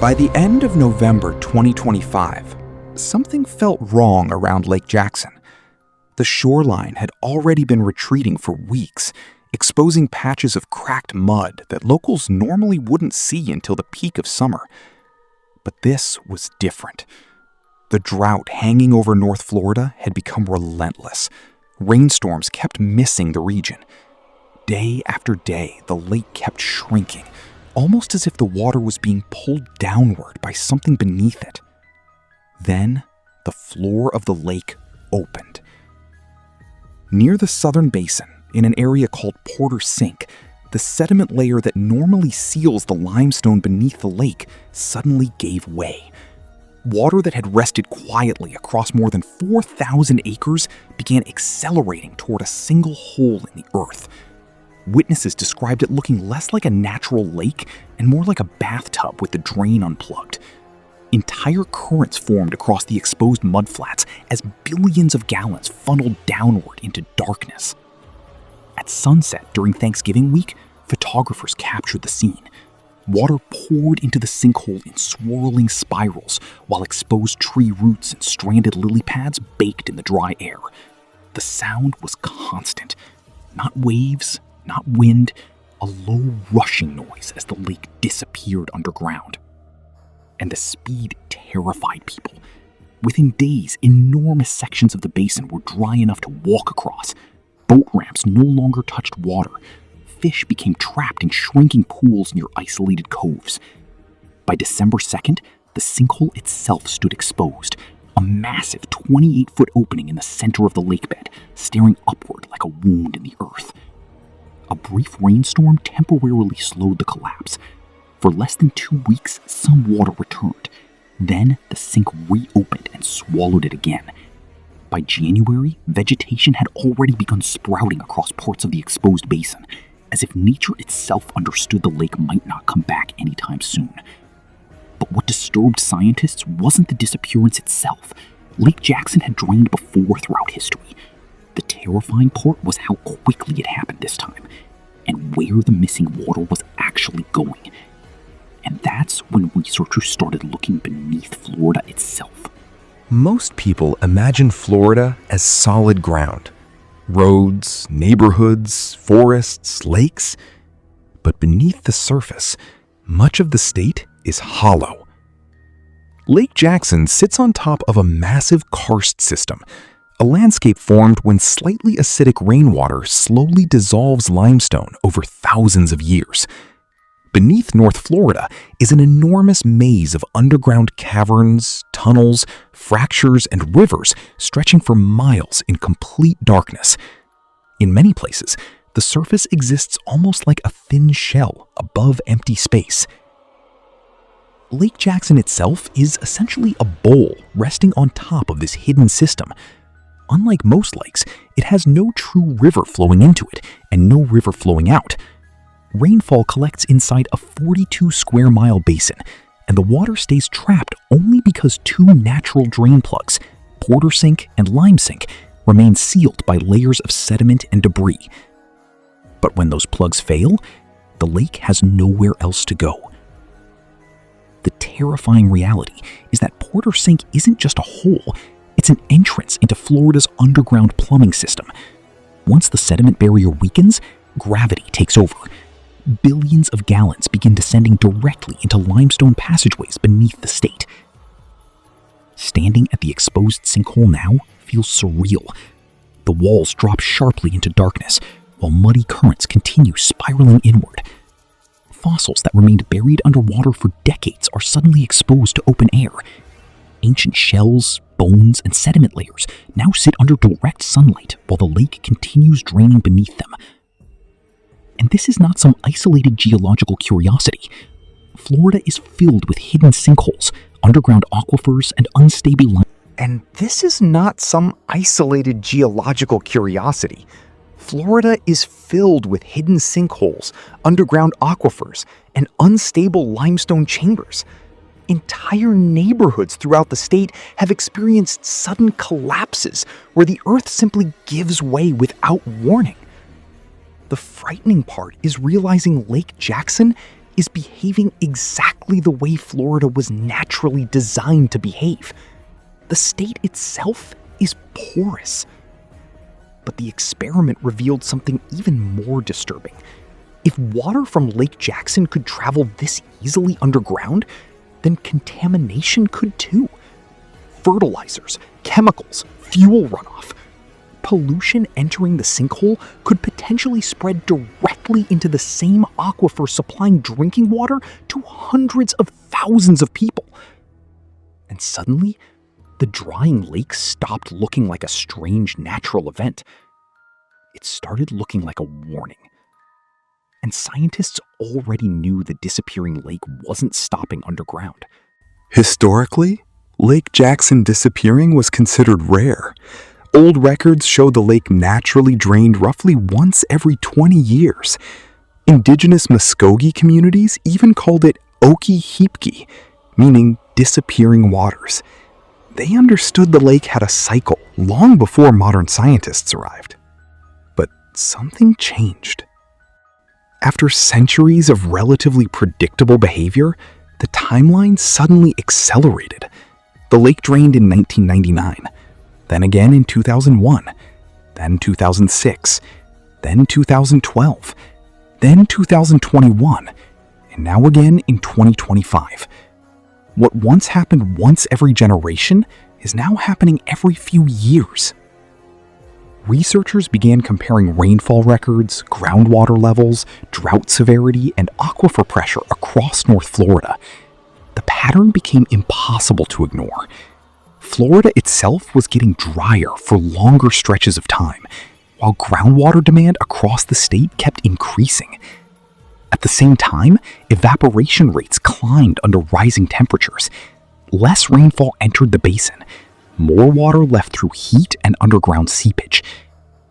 By the end of November 2025, something felt wrong around Lake Jackson. The shoreline had already been retreating for weeks, exposing patches of cracked mud that locals normally wouldn't see until the peak of summer. But this was different. The drought hanging over North Florida had become relentless. Rainstorms kept missing the region. Day after day, the lake kept shrinking, almost as if the water was being pulled downward by something beneath it. Then, the floor of the lake opened. Near the southern basin, in an area called Porter Sink, the sediment layer that normally seals the limestone beneath the lake suddenly gave way. Water that had rested quietly across more than 4,000 acres began accelerating toward a single hole in the earth. Witnesses described it looking less like a natural lake and more like a bathtub with the drain unplugged. Entire currents formed across the exposed mudflats as billions of gallons funneled downward into darkness. At sunset during Thanksgiving week, photographers captured the scene. Water poured into the sinkhole in swirling spirals, while exposed tree roots and stranded lily pads baked in the dry air. The sound was constant. Not waves, not wind, a low rushing noise as the lake disappeared underground. And the speed terrified people. Within days, enormous sections of the basin were dry enough to walk across. Boat ramps no longer touched water. Fish became trapped in shrinking pools near isolated coves. By December 2nd, the sinkhole itself stood exposed, a massive 28-foot opening in the center of the lakebed, staring upward like a wound in the earth. A brief rainstorm temporarily slowed the collapse. For less than 2 weeks, some water returned. Then the sink reopened and swallowed it again. By January, vegetation had already begun sprouting across parts of the exposed basin, as if nature itself understood the lake might not come back anytime soon. But what disturbed scientists wasn't the disappearance itself. Lake Jackson had drained before throughout history. The terrifying part was how quickly it happened this time, and where the missing water was actually going. And that's when researchers started looking beneath Florida itself. Most people imagine Florida as solid ground. Roads, neighborhoods, forests, lakes. But beneath the surface, much of the state is hollow. Lake Jackson sits on top of a massive karst system, a landscape formed when slightly acidic rainwater slowly dissolves limestone over thousands of years. Beneath North Florida is an enormous maze of underground caverns, tunnels, fractures, and rivers stretching for miles in complete darkness. In many places, the surface exists almost like a thin shell above empty space. Lake Jackson itself is essentially a bowl resting on top of this hidden system. Unlike most lakes, it has no true river flowing into it and no river flowing out. Rainfall collects inside a 42-square-mile basin, and the water stays trapped only because two natural drain plugs, Porter Sink and Lime Sink, remain sealed by layers of sediment and debris. But when those plugs fail, the lake has nowhere else to go. The terrifying reality is that Porter Sink isn't just a hole, it's an entrance into Florida's underground plumbing system. Once the sediment barrier weakens, gravity takes over. Billions of gallons begin descending directly into limestone passageways beneath the state. Standing at the exposed sinkhole now feels surreal. The walls drop sharply into darkness, while muddy currents continue spiraling inward. Fossils that remained buried underwater for decades are suddenly exposed to open air. Ancient shells, bones, and sediment layers now sit under direct sunlight while the lake continues draining beneath them. And this is not some isolated geological curiosity. Florida is filled with hidden sinkholes, underground aquifers, and unstable And this is not some isolated geological curiosity. Florida is filled with hidden sinkholes, underground aquifers, and unstable limestone chambers. Entire neighborhoods throughout the state have experienced sudden collapses where the earth simply gives way without warning. The frightening part is realizing Lake Jackson is behaving exactly the way Florida was naturally designed to behave. The state itself is porous. But the experiment revealed something even more disturbing. If water from Lake Jackson could travel this easily underground, then contamination could too. Fertilizers, chemicals, fuel runoff. Pollution entering the sinkhole could potentially spread directly into the same aquifer supplying drinking water to hundreds of thousands of people. And suddenly, the drying lake stopped looking like a strange natural event. It started looking like a warning. And scientists already knew the disappearing lake wasn't stopping underground. Historically, Lake Jackson disappearing was considered rare. Old records show the lake naturally drained roughly once every 20 years. Indigenous Muskogee communities even called it Okie-Heepki, meaning disappearing waters. They understood the lake had a cycle long before modern scientists arrived. But something changed. After centuries of relatively predictable behavior, the timeline suddenly accelerated. The lake drained in 1999, then again in 2001, then 2006, then 2012, then 2021, and now again in 2025. What once happened once every generation is now happening every few years. Researchers began comparing rainfall records, groundwater levels, drought severity, and aquifer pressure across North Florida. The pattern became impossible to ignore. Florida itself was getting drier for longer stretches of time, while groundwater demand across the state kept increasing. At the same time, evaporation rates climbed under rising temperatures. Less rainfall entered the basin. More water left through heat and underground seepage.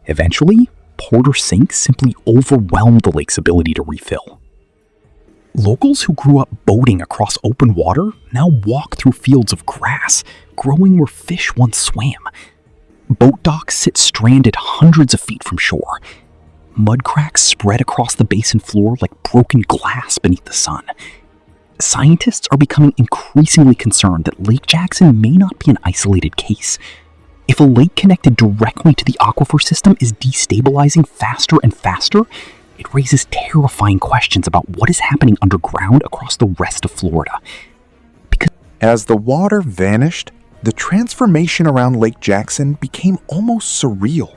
Eventually, Porter Sink simply overwhelmed the lake's ability to refill. Locals who grew up boating across open water now walk through fields of grass, growing where fish once swam. Boat docks sit stranded hundreds of feet from shore. Mud cracks spread across the basin floor like broken glass beneath the sun. Scientists are becoming increasingly concerned that Lake Jackson may not be an isolated case. If a lake connected directly to the aquifer system is destabilizing faster and faster, it raises terrifying questions about what is happening underground across the rest of Florida. As the water vanished, the transformation around Lake Jackson became almost surreal.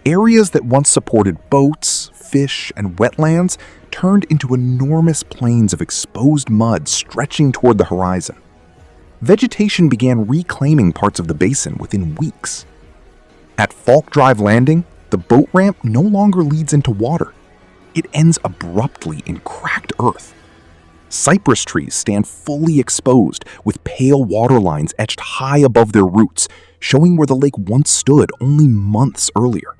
Areas that once supported boats, fish, and wetlands turned into enormous plains of exposed mud stretching toward the horizon. Vegetation began reclaiming parts of the basin within weeks. At Falk Drive Landing, the boat ramp no longer leads into water. It ends abruptly in cracked earth. Cypress trees stand fully exposed, with pale water lines etched high above their roots, showing where the lake once stood only months earlier.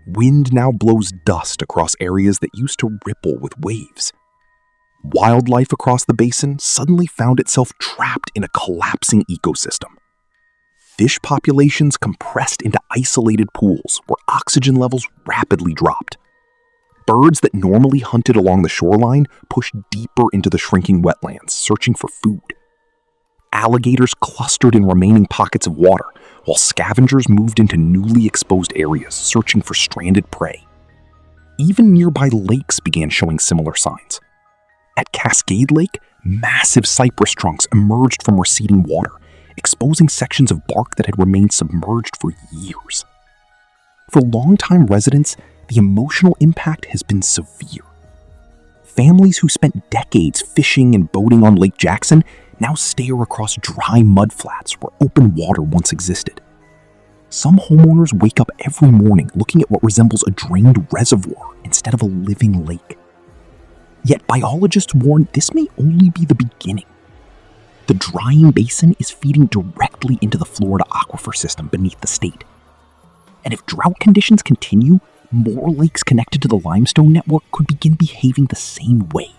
Wind now blows dust across areas that used to ripple with waves. Wildlife across the basin suddenly found itself trapped in a collapsing ecosystem. Fish populations compressed into isolated pools where oxygen levels rapidly dropped. Birds that normally hunted along the shoreline pushed deeper into the shrinking wetlands, searching for food. Alligators clustered in remaining pockets of water, while scavengers moved into newly exposed areas, searching for stranded prey. Even nearby lakes began showing similar signs. At Cascade Lake, massive cypress trunks emerged from receding water, exposing sections of bark that had remained submerged for years. For longtime residents, the emotional impact has been severe. Families who spent decades fishing and boating on Lake Jackson now stare across dry mudflats where open water once existed. Some homeowners wake up every morning looking at what resembles a drained reservoir instead of a living lake. Yet biologists warn this may only be the beginning. The drying basin is feeding directly into the Florida aquifer system beneath the state. And if drought conditions continue, more lakes connected to the limestone network could begin behaving the same way.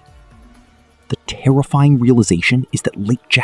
The terrifying realization is that Lake Jackson